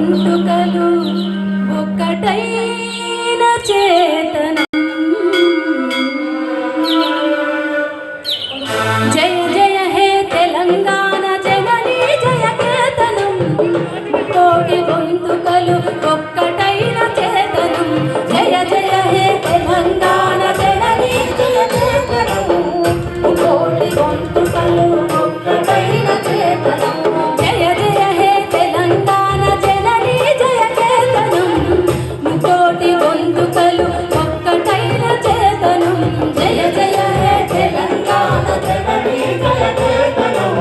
గొంతుకలు ఒక్కటైన చేతనం జయ జయ హే తెలంగాణ జననీ జయ కేతనం కోటి గొంతుకలు ఒక్కటైన చేతనం జయ జయ హే తెలంగాణ జననీ జయ కేతనం కోటి గొంతుకలు ఒక్కటైన చేతనం జయ జయ హే తెలంగాణ జననీ జయ కేతనం కోటి గొంతుకలు ఒక్కటైన చేతనం జయ జయ హే తెలంగాణ జననీ జయ కేతనం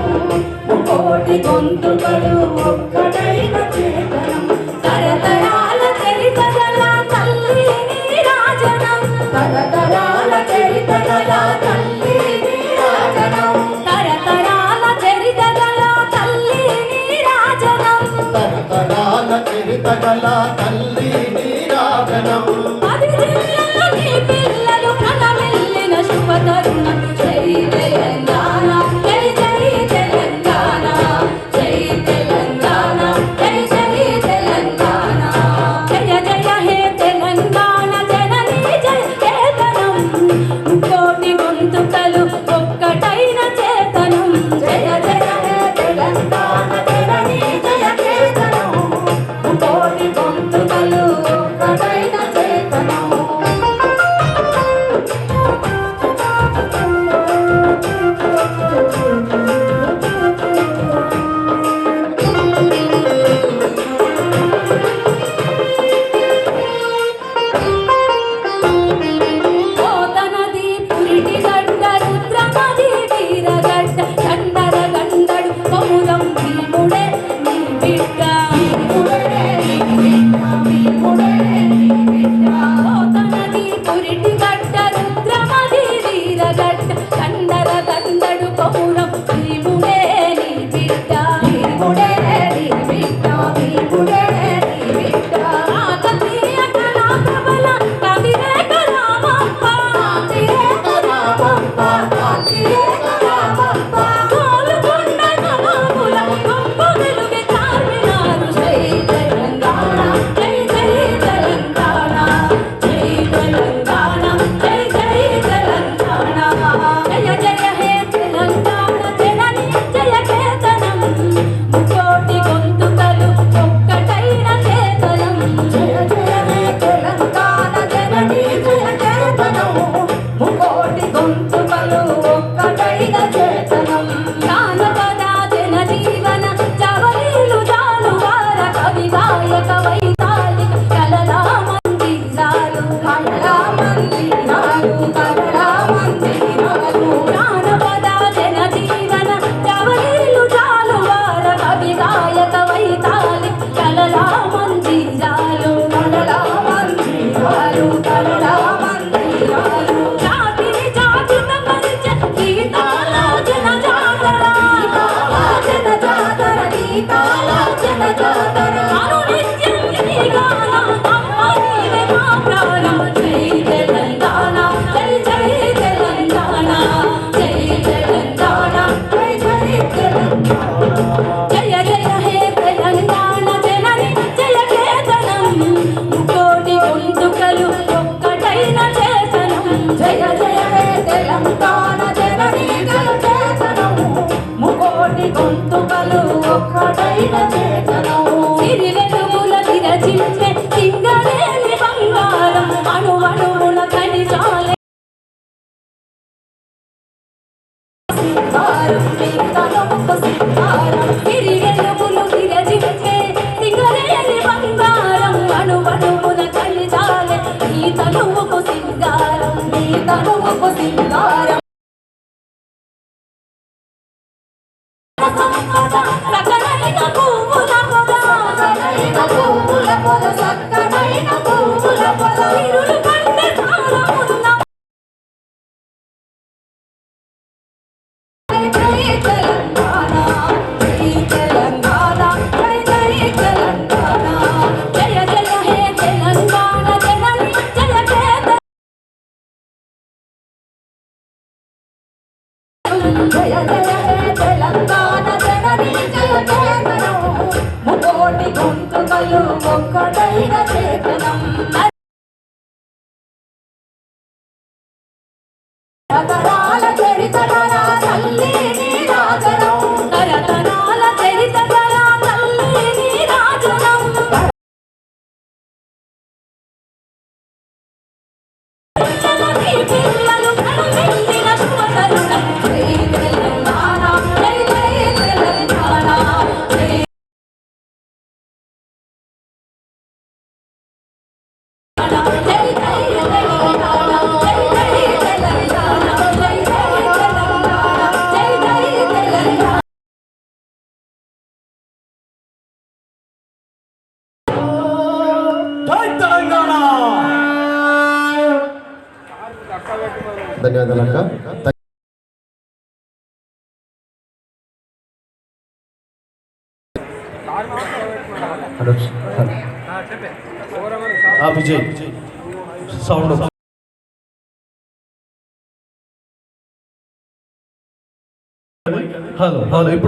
కోటి గొంతుకలు ఒక్కటైన చేతనం తరతరాల చరితగల తల్లి నీరాజనం తరతరాల చరితగల తల్లి నీరాజనం తరతరాల చరితగల తల్లి నీరాజనం తరతరాల చరితగల తల్లి నీరాజనం పది జిల్లాల నీ పిల్లలు కనమిల్లిన శుభ తరుణం జై తెలంగాణ జై జై తెలంగాణ జై తెలంగాణ జై జై తెలంగాణ జయ జయ హే తెలంగాణ జననీ జయ కేతనం కోటి గొంతుకలు ఒక్కటైన చేతనం జయ జయ హే తెలంగాణ జననీ జయ కేతనం కోటి గొంతుకలు ఒక్కటైన చేతనం పోతనది పురిటి గడ్డ రుద్రమది వీరగడ్డ గండర గండడు కొమురం భీముడే నీ బిడ్డ పోతనది పురిటి గడ్డ రుద్రమది వీరగడ్డ గండర గండడు కొమురం భీముడే నీ బిడ్డ భీముడే నీ బిడ్డ భీముడే నీ బిడ్డ కాకతీయ కళా ప్రబల కవిరేఖ రామప్ప కాకతీయ రామప్ప కాకతీయ రామప్ప గోల్కొండ నవాబుల గొప్ప వెలుగు చార్మినారు జై తెలంగాణ జై జై తెలంగాణ జై తెలంగాణ జై జై తెలంగాణ జయ జయ హే తెలంగాణ జననీ జయ కేతనం కోటి గొంతుకలు ఒక్కటైన చేతనం జయ జయ హే తెలంగాణ జననీ జయ కేతనం కోటి గొంతుకలు ఒక్కటైన చేతనం జానపద జన జీవన జవలీలు జాలువార కవి గాయక వైతాళిక కలలా మందిరాలు కలలా మందిరాలు కలలా మందిరాలు జానపద జన జీవన జవలీలు జాలువార కవి గాయక వైతాళిక కలలా మందిరాలు కలలా మందిరాలు కలలా మందిరాలు జాతిని జాతిత పరిచ గీతాల జన జాతర జన జాతర గీతాల జన జాతర అనునిత్యం నీ గానం అమ్మ నీవే మా ప్రాణం జై తెలంగాణ జై జై తెలంగాణ జై తెలంగాణ జై జై తెలంగాణ జయ జయ హే తెలంగాణ జననీ జయ కేతనం కోటి గొంతుకలు ఒక్కటైన చేతనం జయ జయ హే తెలంగాణ జననీ జయ కేతనం కోటి గొంతుకలు ఒక్కటైన చేతనం సిరి వెలుగుల విరజిల్లే సింగరేణి బంగారం అణువణువున ఖనిజాలే సింగారం నీ తనువుకు సింగారం సిరి వెలుగులు విరజిల్లే సింగరేణి బంగారం అణువణువున ఖనిజాలే నీ తనువుకు సింగారం నీ తనువుకు సింగారం సకలైన పువ్వుల పొద సకలైన పువ్వుల పొద సకలైన పువ్వుల పొద ఇరులు కంటే సారమున్న జై తెలంగాణ జై తెలంగాణ జై జై తెలంగాణ జయ జయ హే తెలంగాణ జననీ జయ కేతనం జయ జయ హే తెలంగాణ జననీ జయ కేతనం ముకోటి గొంతు పుట్టుకలు ఒక్కటైన చేతనం తరతరాల చరిత గల తల్లి నీ రాజనం తరతరాల చరిత గల తల్లి నీ రాజనం చలని పిల్లలు కనువిందిన శుభతరుణం జై తెలంగాణ జై జై తెలంగాణ జై జై జై తెలంగాణ జై జై తెలంగాణ జై జై తెలంగాణ జై జై తెలంగాణ జై తెలంగాణ. ధన్యవాదాలు అక్క. విజయ్ సౌండ్ హలో హలో ఇప్పుడు